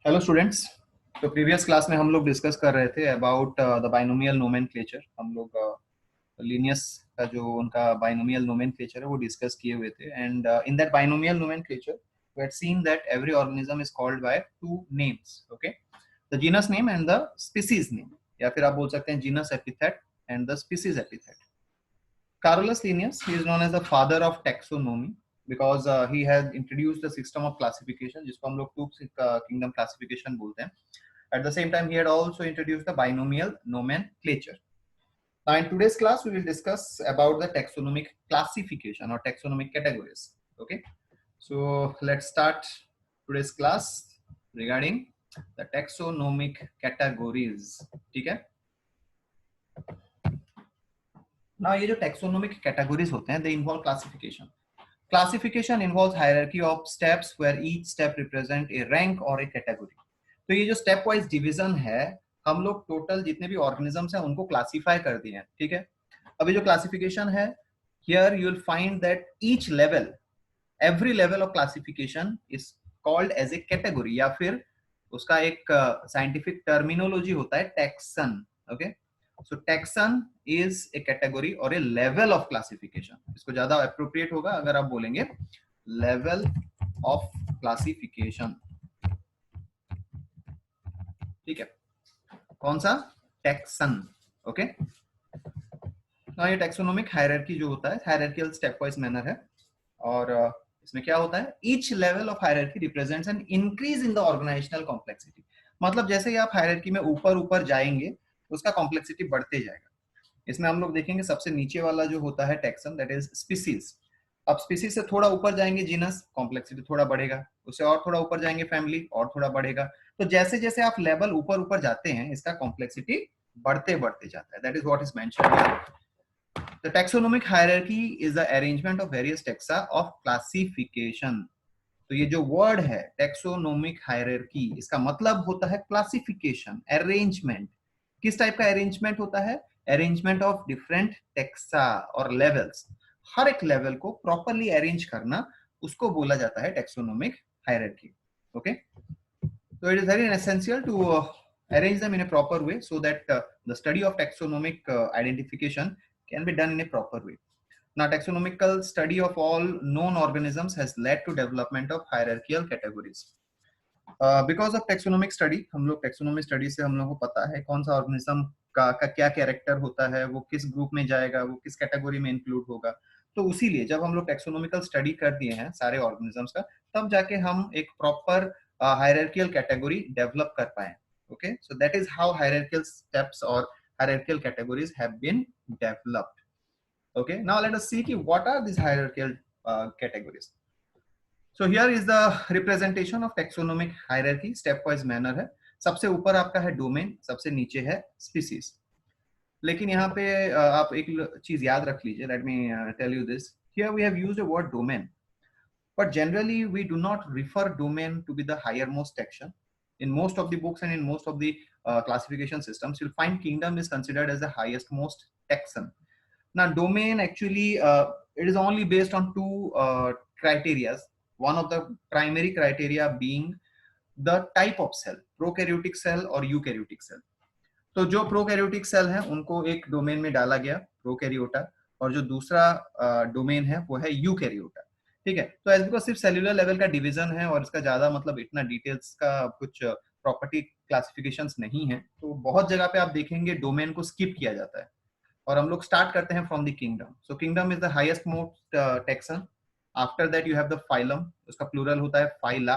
Hello students. तो previous class में हम लोग डिस्कस कर रहे थे अबाउट द बाइनोमियल नोमेनक्लेचर। हम लोग लीनियस का जो उनका बाइनोमियल नोमेनक्लेचर है वो डिस्कस किए हुए थे। And in that binomial nomenclature we had seen that every organism is called by two names, okay, the genus name and the species name, या फिर आप बोल सकते हैं genus epithet and the species epithet. Carolus Linnaeus, he is known as the father of taxonomy because he has introduced the system of classification, जिसको हम लोग two kingdom classification बोलते हैं. At the same time, he had also introduced the binomial nomenclature. Now, in today's class, we will discuss about the taxonomic classification or taxonomic categories. Okay, so let's start today's class regarding the taxonomic categories. ठीक है? Now, ये जो taxonomic categories होते हैं, they involve classification. Classification involves hierarchy of steps where each step represent a rank or a category. तो ये जो step wise division है, हम लोग टोटल जितने भी ऑर्गेनिजम्स हैं उनको क्लासिफाई कर दिए हैं, ठीक है। अभी जो क्लासिफिकेशन है, here you will find that each level, every level of classification is called as a category, या फिर उसका एक साइंटिफिक टर्मिनोलॉजी होता है taxon, okay. So taxon is a category or a level of classification. इसको ज्यादा appropriate होगा अगर आप बोलेंगे level of classification, ठीक है। कौन सा? taxon, okay. ना ये taxonomic hierarchy जो होता है hierarchical stepwise manner है, और इसमें क्या होता है, each level of hierarchy represents an increase in the organizational complexity. मतलब जैसे ही आप हायरार्की में ऊपर ऊपर जाएंगे उसका कॉम्प्लेक्सिटी बढ़ते जाएगा। इसमें हम लोग देखेंगे सबसे नीचे वाला जो होता है टैक्सन, दैट इज स्पीसीज। अब स्पीसीज से थोड़ा ऊपर जाएंगे जीनस, कॉम्प्लेक्सिटी थोड़ा बढ़ेगा। उससे और थोड़ा ऊपर जाएंगे फैमिली, और थोड़ा बढ़ेगा। तो जैसे जैसे आप लेवल ऊपर ऊपर जाते हैं इसका कॉम्प्लेक्सिटी बढ़ते बढ़ते जाता है। That is what is mentioned. The taxonomic hierarchy is the arrangement of various taxa of classification. तो ये जो वर्ड है टैक्सोनोमिक हायरार्की, इसका मतलब होता है क्लासिफिकेशन, अरेंजमेंट। किस टाइप का अरेंजमेंट होता है? अरेंजमेंट ऑफ डिफरेंट टेक्सा और लेवल्स। हर एक लेवल को प्रॉपरली अरेंज करना, उसको बोला जाता है taxonomic hierarchy, okay. So it is very essential to arrange them in a proper way so that the study of taxonomic identification can be done in a proper way. Now, taxonomical study of all known organisms has led to development of hierarchical categories. Because of taxonomic study, हम लोग taxonomic study से हम लोग को पता है कौन सा organism का क्या कैरेक्टर होता है, वो किस ग्रुप में जाएगा, वो किस कैटेगरी में इंक्लूड होगा। तो उसीलिए जब हम लोग टेक्सोनोमिकल स्टडी कर दिए हैं सारे ऑर्गेनिजम्स का, तब जाके हम एक प्रॉपर हायरार्कियल कैटेगरी डेवलप कर पाए, okay. So that is how hierarchical steps और hierarchical categories have been developed, okay. Now let us see what are these hierarchical categories. So here is the representation of taxonomic hierarchy, stepwise manner है। सबसे ऊपर आपका है domain, सबसे नीचे है species. लेकिन यहाँ पे आप एक चीज याद रख लीजिए, let me tell you this. Here we have used a word domain, but generally we do not refer domain to be the highermost section. In most of the books and in most of the classification systems, you'll find kingdom is considered as the highest most taxon. Now, domain actually it is only based on two criteria. One of the primary criteria being the type of cell, prokaryotic cell or eukaryotic cell. तो जो prokaryotic cell है उनको एक domain में डाला गया, प्रोकैरियोटा, और जो दूसरा डोमेन है वो है यूकैरियोटा, ठीक है। तो एज बिकॉज सिर्फ सेल्यूलर लेवल का डिवीजन है और इसका ज्यादा मतलब इतना डिटेल्स का कुछ प्रॉपर्टी क्लासिफिकेशंस नहीं है, तो बहुत जगह पे आप देखेंगे डोमेन को स्किप किया जाता है और हम लोग स्टार्ट करते हैं from the kingdom. So kingdom is the highest most taxon. After that you have the phylum, उसका प्लूरल होता है phyla.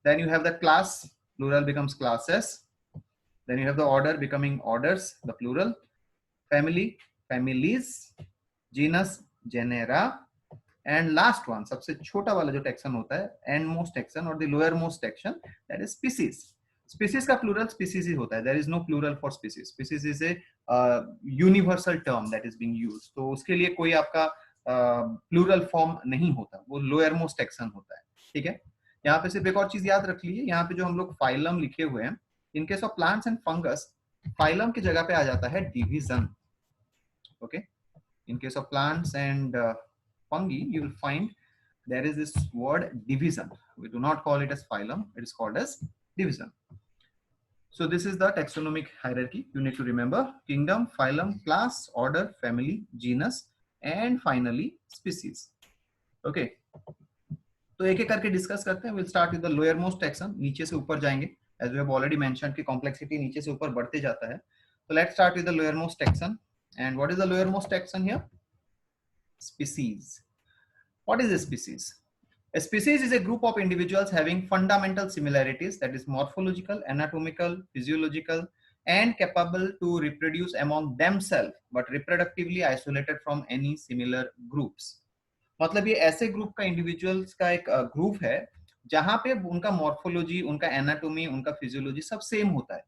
Then you have the class, plural becomes classes. Then you have the order becoming orders, the plural. Family, families. Genus, genera. And last one, सबसे छोटा वाला जो taxon होता है, endmost taxon और the lowermost taxon, that is species. Species का plural species ही होता है. There is no plural for species. Species is a universal term that is being used. तो उसके लिए कोई आपका प्लूरल फॉर्म नहीं होता, वो lowermost टेक्सन होता है, ठीक है। यहाँ पे सिर्फ एक और चीज याद रख लीजिए, यहाँ पे जो हम लोग फाइलम लिखे हुए हैं, in case of plants and fungus, phylum की जगह पे आ जाता है division, okay. In case of plants and fungi, you will find there is this word division. We do not call it as phylum, it is called as division. So this is the taxonomic hierarchy. You need to remember: kingdom, phylum, class, order, family, genus, and finally species. Okay, तो एक एक करके discuss करते हैं. We'll start with the lower most taxon. नीचे से ऊपर जाएंगे. As we have already mentioned कि complexity नीचे से ऊपर बढ़ते जाता है. So let's start with the lower most taxon. And what is the lower most taxon here? Species. What is a species? A species is a group of individuals having fundamental similarities, that is morphological, anatomical, physiological, and capable to reproduce among themselves, but reproductively isolated from any similar groups. मतलब ये ऐसे group का individuals का एक group है जहां पे उनका मॉर्फोलॉजी, उनका एनाटॉमी, उनका फिजियोलॉजी सब सेम होता है.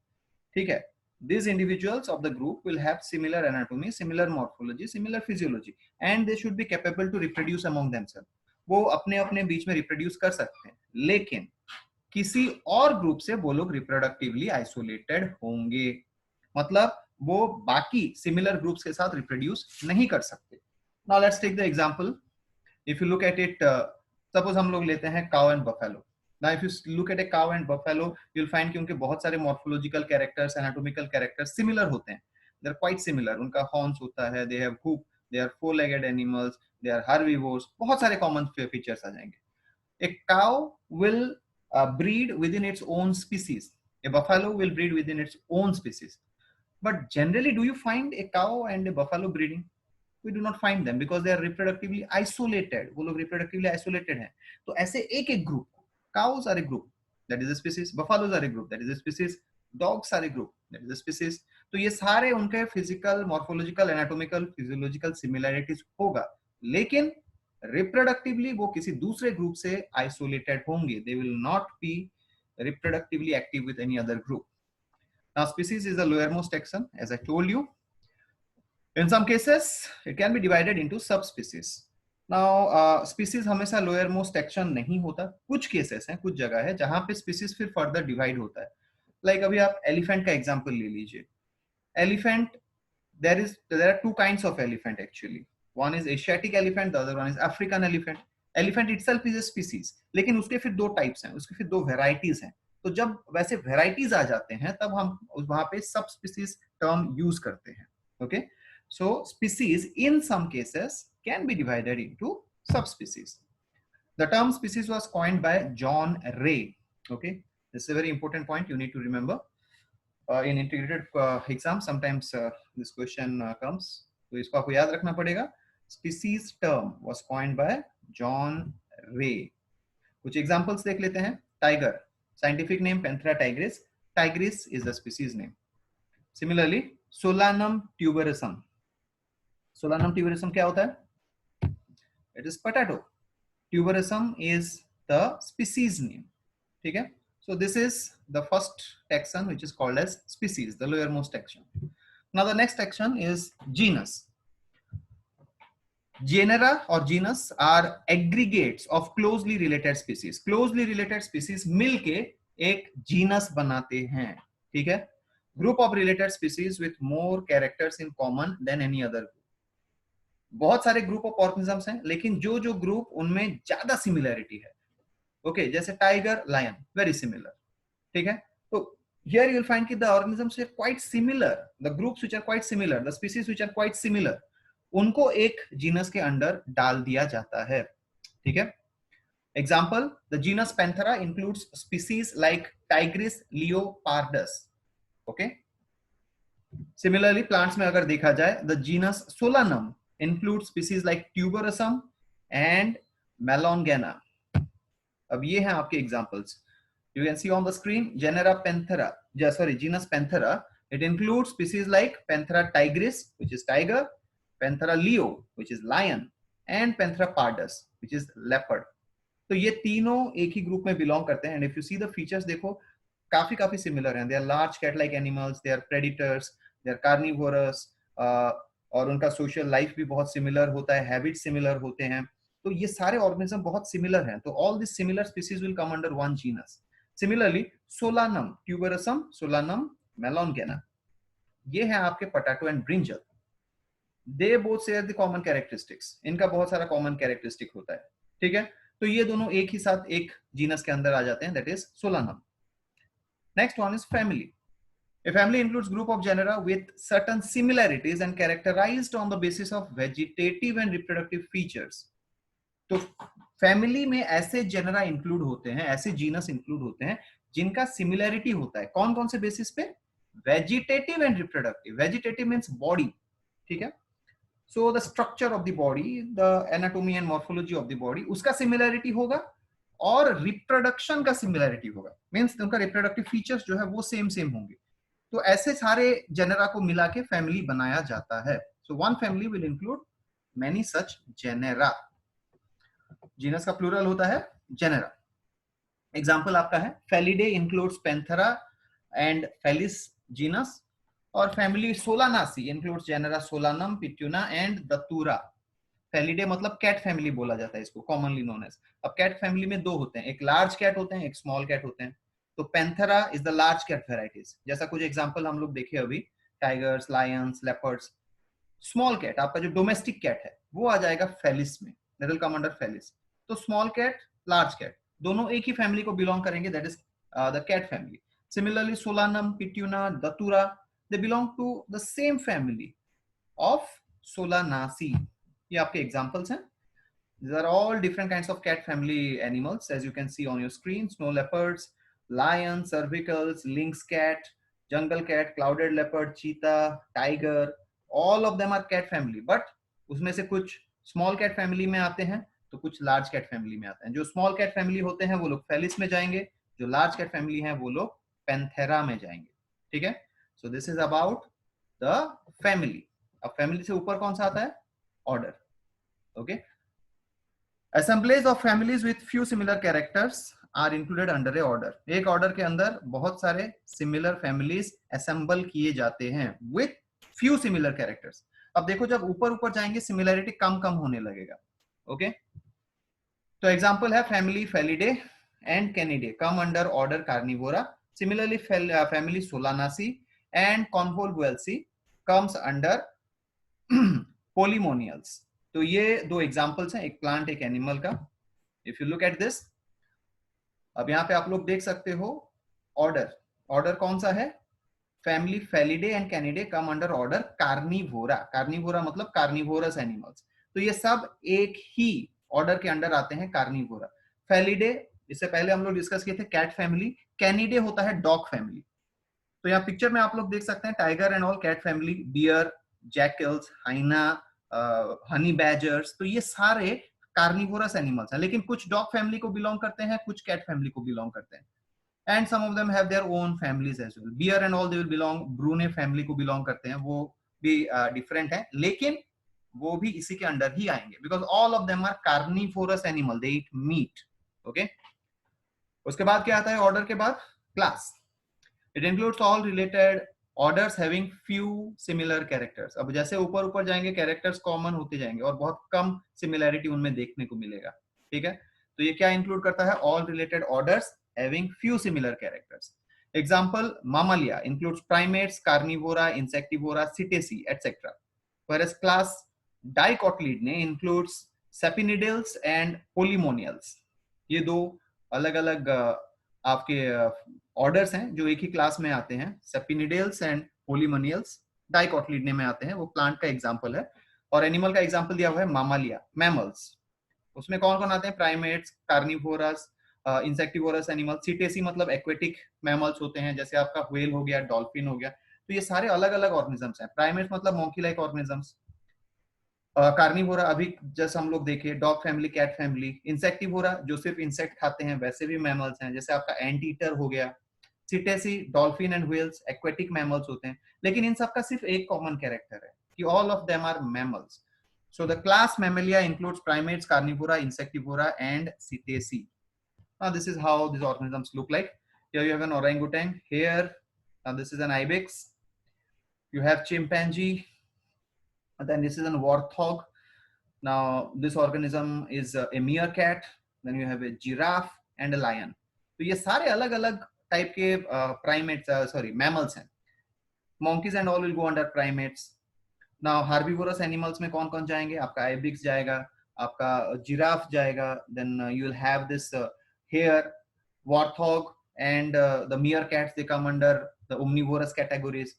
ठीक है. These individuals of the group will have similar anatomy, similar morphology, similar physiology, and they should be capable to reproduce among themselves. वो अपने अपने बीच में रिप्रोड्यूस कर सकते हैं, लेकिन किसी और ग्रुप से वो लोग रिप्रोडक्टिवली आइसोलेटेड होंगे. मतलब वो बाकी सिमिलर ग्रुप्स के साथ रिप्रोड्यूस नहीं कर सकते. Now let's take the example. If you look at it, suppose हम लोग लेते हैं cow and buffalo. Now, if you look at a cow and buffalo, you'll find कि उनके बहुत सारे morphological characters, anatomical characters similar होते हैं. They're quite similar. उनका horns होता है, they have hoop, they are four-legged animals, they are herbivores. बहुत सारे common features आ जाएंगे. A cow will breed within its own species. A buffalo will breed within its own species. But generally, do you find a cow and a buffalo breeding? We do not find them because they are reproductively isolated. वो लोग reproductively isolated हैं. तो ऐसे एक एक group, cows are a group, that is a species. Buffaloes are a group, that is a species. Dogs are a group, that is a species. तो ये सारे उनके physical, morphological, anatomical, physiological similarities होगा, लेकिन reproductively वो किसी दूसरे group से isolated होंगे. They will not be reproductively active with any other group. Now, species is the lowermost taxon, as I told you. In some cases, it can be divided into subspecies. Now, species हमेशा lower most action नहीं होता. कुछ cases हैं, कुछ जगह है जहां पे स्पीसीज फिर फर्दर डिवाइड होता है. लाइक अभी आप एलिफेंट का एग्जांपल ले लीजिए. Elephant, there are two kinds of elephant actually. One is Asiatic elephant, the other one is African elephant. Elephant itself is a species, लेकिन उसके फिर दो टाइप्स हैं, उसके फिर दो वेराइटीज हैं. तो जब वैसे वेराइटीज आ जाते हैं तब हम वहां पे सब स्पीसीज टर्म यूज करते हैं. Okay. So species in some cases can be divided into subspecies. The term species was coined by John Ray. Okay, this is a very important point you need to remember. In integrated exam, sometimes this question comes. तो इसको आपको याद रखना पड़ेगा. Species term was coined by John Ray. कुछ examples देख लेते हैं. Tiger, scientific name Panthera tigris. Tigris is the species name. Similarly, Solanum tuberosum. Solanum tuberosum क्या होता है? It is potato. Tuberosum is the species name. ठीक है? So this is the first taxon which is called as species, the lowermost taxon. Now the next taxon is genus. Genera or genus are aggregates of closely related species. Closely related species मिलके एक genus बनाते हैं. ठीक है? Group of related species with more characters in common than any other group. बहुत सारे group of organisms हैं, लेकिन जो जो ग्रुप उनमें ज्यादा सिमिलरिटी है. ओके, जैसे टाइगर, लायन, वेरी सिमिलर. ठीक है. तो हियर यू विल फाइंड कि the organisms are quite similar, the groups which are quite similar, the species which are quite similar, उनको एक जीनस के अंडर डाल दिया जाता है. ठीक है. Example, the genus Panthera includes species like tigris leopardus. Okay. Similarly plants में अगर देखा जाए, the genus Solanum include species like tuberosum and melongena. अब ये हैं आपके examples. You can see on the screen genera Panthera. Genus Panthera. It includes species like Panthera tigris, which is tiger, Panthera leo, which is lion, and Panthera pardus, which is leopard. तो ये तीनों एक ही group में belong करते हैं. And if you see the features, देखो काफी similar हैं. They are large cat-like animals. They are predators. They are carnivorous. और उनका सोशल लाइफ भी बहुत सिमिलर होता है, हैबिट सिमिलर होते हैं. तो ये सारे ऑर्गेनिज्म बहुत सिमिलर हैं. तो all this similar species will come under one genus. Similarly Solanum tuberosum, Solanum melongena, ये है आपके potato and brinjal. They both share the common characteristics. इनका बहुत सारा कॉमन कैरेक्टरिस्टिक होता है. ठीक है. तो ये दोनों एक ही साथ एक जीनस के अंदर आ जाते हैं, that is solanum. Next one is family. A family includes group of genera with certain similarities and characterized on the basis of vegetative and reproductive features. तो फैमिली में ऐसे जेनरा इंक्लूड होते हैं, ऐसे जीनस इंक्लूड होते हैं जिनका similarity होता है. कौन कौन से बेसिस पे? Vegetative and reproductive. Vegetative means body, ठीक है. So the structure of the body, the anatomy and morphology of the body, उसका सिमिलैरिटी होगा, और रिप्रोडक्शन का सिमिलैरिटी होगा, मींस उनका रिप्रोडक्टिव फीचर्स जो है वो सेम सेम होंगे. तो ऐसे सारे जेनरा को मिला के फैमिली बनाया जाता है. So one family will include many such genera. Genus का प्लूरल होता है जेनेरा. एग्जांपल आपका है Felidae includes Panthera and Felis genus, और family Solanaceae includes genera Solanum, Petunia and Datura. Felidae मतलब कैट फैमिली बोला जाता है इसको, कॉमनली नोन एज. अब कैट फैमिली में दो होते हैं, एक लार्ज कैट होते हैं, एक स्मॉल कैट होते हैं. तो Panthera is the large cat varieties, जैसा कुछ एग्जांपल हम लोग देखे अभी, tigers, lions, leopards. Small cat, आपका जो डोमेस्टिक कैट है, वो आ जाएगा फेलिस में, that will come under Felis. तो स्मॉल कैट, लार्ज कैट, दोनों एक ही फैमिली को बिलोंग करेंगे, that is the cat family. Similarly Solanum, Petunia, Datura, they belong to the same family of Solanaceae. ये आपके एग्जांपल्स हैं. These are all different kinds of cat family animals, as you can see on your screen. Snow leopards, lions, cervicals, lynx cat, jungle cat, clouded leopard, cheetah, tiger, all of them are cat family. But उसमें से कुछ small cat family में आते हैं, तो कुछ large cat family में आते हैं. जो small cat family होते हैं वो लोग felis में जाएंगे, जो large cat family हैं वो लोग panthera में जाएंगे. ठीक है. So this is about the family. अब family से ऊपर कौन सा आता है? Order. Okay. Assemblies of families with few similar characters are included under a order. एक order के अंदर बहुत सारे similar families assemble किए जाते हैं with few similar characters. अब देखो जब ऊपर ऊपर जाएंगे similarity कम कम होने लगेगा. ओके. तो एग्जांपल है family Felidae and Canidae come under order Carnivora. Similarly family Solanaceae and Convolvulaceae comes under Polymonials. तो ये दो एग्जांपल्स हैं, एक प्लांट एक एनिमल का. If you look at this, अब यहाँ पे आप लोग देख सकते हो ऑर्डर. ऑर्डर कौन सा है? Family Felidae and Canidae come under order Carnivora. Carnivora मतलब कार्निवोरस एनिमल्स. तो ये सब एक ही ऑर्डर के अंडर आते हैं, कार्निवोरा. फेलिडे, इससे पहले हम लोग डिस्कस किए थे, कैट फैमिली. कैनिडे होता है डॉग फैमिली. तो यहाँ पिक्चर में आप लोग देख सकते हैं tiger and all cat family, bear, jackals, hyena, honey badgers. तो ये सारे कार्निवोरस एनिमल्स हैं, लेकिन कुछ डॉग फैमिली को बिलोंग करते हैं, कुछ कैट फैमिली को बिलोंग करते हैं. And some of them have their own families as well. Bear and all they will belong, ब्रूने फैमिली को बिलोंग करते हैं, वो भी डिफरेंट है, लेकिन वो भी इसी के अंडर ही आएंगे, because all of them are carnivorous animal, they eat meat. Okay. उसके बाद क्या आता है ऑर्डर के बाद? Class. It includes all related orders having few similar characters. अब जैसे ऊपर ऊपर जाएंगे कैरेक्टर्स कॉमन होते जाएंगे और बहुत कम सिमिलैरिटी उनमें देखने को मिलेगा. ठीक है. तो ये क्या इंक्लूड करता है? All related orders having few similar characters. Example Mammalia includes Primates, Carnivora, Insectivora, Cetacea etcetera. whereas class Dicotyledonae includes Sapindales and Polemoniales. ये दो अलग अलग आपके ऑर्डर्स हैं जो एक ही क्लास में आते हैं. सेपिनिडल्स एंड पोलिमोनियल्स डाइकोटिलिडे में आते हैं, वो प्लांट का एग्जांपल है. और एनिमल का एग्जांपल दिया हुआ है मामालिया, मैमल्स. उसमें कौन कौन आते हैं? Primates, carnivorous, insectivorous animal. Cetacea मतलब एक्वेटिक मैमल्स होते हैं, जैसे आपका व्हेल हो गया, डॉल्फिन हो गया. तो ये सारे अलग अलग ऑर्गेनिजम्स हैं. प्राइमेट्स मतलब मोंकी लाइक ऑर्गेनिजम्स. कार्निवोरा अभी जैसे हम लोग देखे, डॉग फैमिली, कैट फैमिली. इंसेक्टिवोरा जो सिर्फ इंसेक्ट खाते हैं, वैसे भी मैमल्स हैं, जैसे आपका एंट ईटर हो गया. Cetacea, dolphin and whales aquatic mammals होते हैं, लेकिन इन सबका सिर्फ एक कॉमन कैरेक्टर है कि all of them are mammals. So the class Mammalia includes Primates, Carnivora, Insectivora and Cetacea. Now this is how these organisms look like. Here you have an orangutan. Here this is an ibex. You have chimpanzee. And then this is a warthog. Now this organism is a meerkat. Then you have a giraffe and a lion. तो ये सारे अलग अलग type के primates, sorry mammals हैं. monkeys and all will go under primates. Now herbivores animals में कौन कौन जाएंगे? आपका ibex जाएगा, आपका जिराफ जाएगा, then you will have this hare, warthog and the meerkats, they come under the omnivorous categories.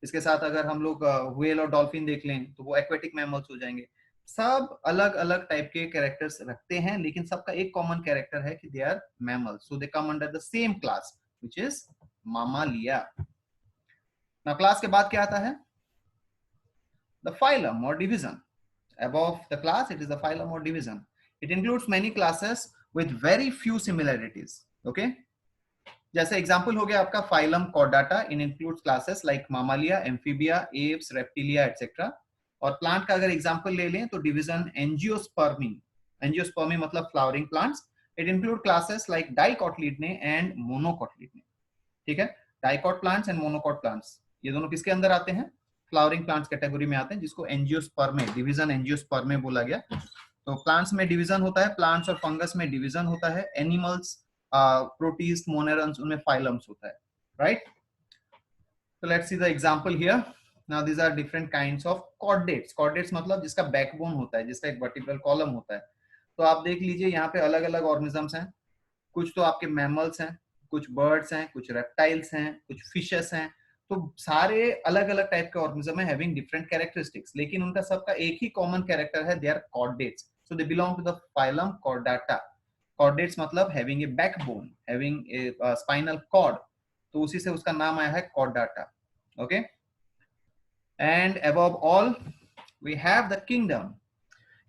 इसके साथ अगर हम लोग व्हेल और डॉल्फिन देख लें तो वो एक्वेटिक मैमल्स हो जाएंगे। सब अलग अलग टाइप के कैरेक्टर्स रखते हैं, लेकिन सबका एक कॉमन कैरेक्टर है कि they are mammals, so they come under the same class which is Mammalia. Now class के बाद क्या आता है? द फाइलम और division. Above the class, it is the phylum or division. It includes many classes with very few similarities. Okay. जैसे example हो गया आपका phylum Chordata, in includes classes like Mammalia, Amphibia, apes, Reptilia etcetera. और plant का अगर example ले लें तो डिवीजन एंजियोस्पर्मी। एंजियोस्पर्मी मतलब flowering plants. It include classes like Dicotyledonae and Monocotyledonae. ठीक है, dicot plants and monocot plants, ये दोनों किसके अंदर आते हैं? फ्लावरिंग प्लांट्स कैटेगरी में आते हैं, जिसको एंजियोस्पर्मे, डिवीजन एंजियोस्पर्मे बोला गया। तो प्लांट्स में डिवीजन होता है, प्लांट्स और फंगस में डिवीजन होता है, एनिमल्स, प्रोटिस्ट, मोनेरन्स, उनमें फाइलम्स होता है, right? So let's see the example here. Now these are different kinds of chordates. Chordates मतलब जिसका बैकबोन होता है, जिसका एक वर्टिब्रल कॉलम होता है। तो आप देख लीजिए यहाँ पे अलग अलग ऑर्गेनिजम्स हैं। कुछ तो आपके मैमल्स हैं, कुछ बर्ड्स हैं, कुछ रेप्टाइल्स हैं, कुछ फिशेस हैं। तो सारे अलग अलग टाइप के ऑर्गेनिज्म है, हैविंग डिफरेंट कैरेक्टरिस्टिक्स, लेकिन उनका सबका एक ही कॉमन कैरेक्टर है, they are chordates. So they belong to the phylum Chordata. Chordates मतलब having a backbone, having a spinal cord, तो उसी से उसका नाम आया है Chordata. Okay, and above all we have the kingdom.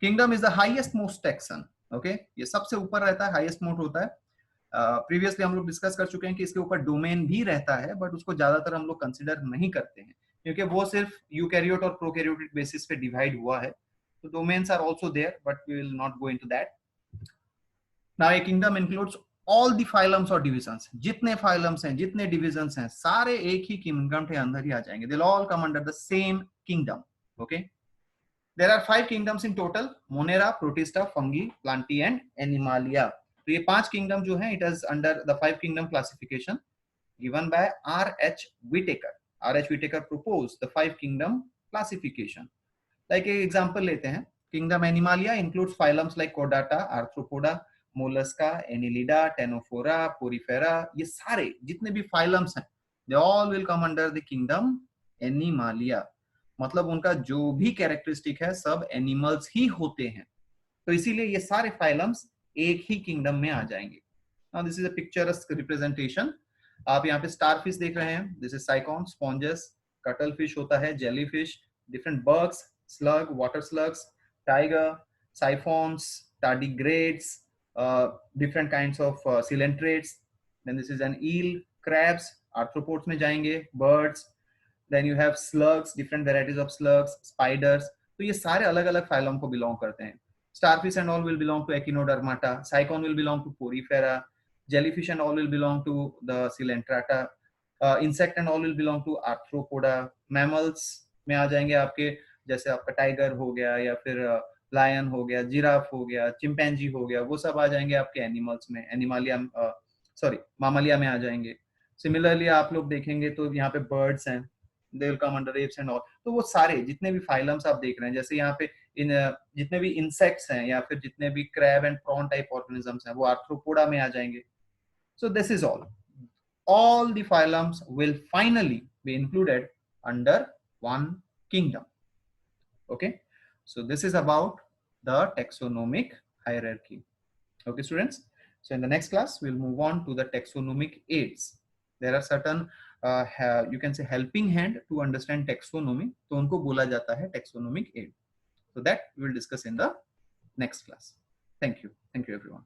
Kingdom is the highest most taxon. Okay, ये सबसे ऊपर रहता है, हाईएस्ट मोस्ट होता है। प्रीवियसली हम लोग डिस्कस कर चुके हैं कि इसके ऊपर डोमेन भी रहता है, बट उसको ज्यादातर हम लोग कंसिडर नहीं करते हैं, क्योंकि वो सिर्फ यूकैरियोट और प्रोकैरियोटिक बेसिस पे डिवाइड हुआ है। तो domains are also there, but we will not go into that. Now a kingdom includes all the phylums और डिविजन्स। जितने फाइलम्स हैं, जितने डिविजन्स हैं, सारे एक ही किंगडम के अंदर ही आ जाएंगे। They will all come under the same kingdom. Okay, there are 5 kingdoms in total: Monera, Protista, Fungi, Plantae and Animalia. तो ये 5 किंगडम जो हैं, it is under the 5 kingdom classification given by R.H. Whitaker. R.H. Whitaker proposed the 5 kingdom classification. Like एक example लेते हैं, kingdom Animalia includes phylums like Chordata, Arthropoda, Mollusca, Annelida, Ctenophora, Porifera. ये सारे जितने भी phylums हैं, they all will come under the kingdom Animalia. मतलब उनका जो भी कैरेक्टरिस्टिक है सब एनिमल्स ही होते हैं, तो इसीलिए ये सारे फाइलम्स एक ही किंगडम में आ जाएंगे। Now this is a picturesque representation. आप यहाँ पे स्टारफिश देख रहे हैं, this is Sycon, sponges, cuttle fish होता है, jellyfish, different bugs, slug, water slugs, tiger, siphons, tardigrades, different kinds of coelenterates, then this is an eel, crabs, arthropods में जाएंगे, birds, then you have slugs, different varieties of slugs, spiders. तो ये सारे अलग अलग phylum को belong करते हैं। Starfish and all will belong to Echinodermata, Cycon will belong to Porifera, jellyfish and all will belong to the Coelenterata, insect and all will belong to Arthropoda, mammals में आ जाएंगे आपके, जैसे आपका टाइगर हो गया, या फिर लायन हो गया, जिराफ हो गया, चिंपैंजी हो गया, वो सब आ जाएंगे आपके एनिमल्स में, एनिमालिया, सॉरी मामालिया में आ जाएंगे। सिमिलरली आप लोग देखेंगे तो यहाँ पे बर्ड्स हैं, they will come under apes and all. तो वो सारे जितने भी फाइलम्स आप देख रहे हैं, जैसे यहाँ पे इन जितने भी इंसेक्ट्स हैं या फिर जितने भी crab and prawn type organisms हैं, वो आर्थ्रोपोडा में आ जाएंगे। So this is all the phylums will finally be included under one kingdom. Okay, so this is about the taxonomic hierarchy. Okay students, so in the next class we'll move on to the taxonomic aids. There are certain you can say helping hand to understand taxonomy, तो उनको बोला जाता है taxonomic aid. So that we will discuss in the next class. Thank you everyone.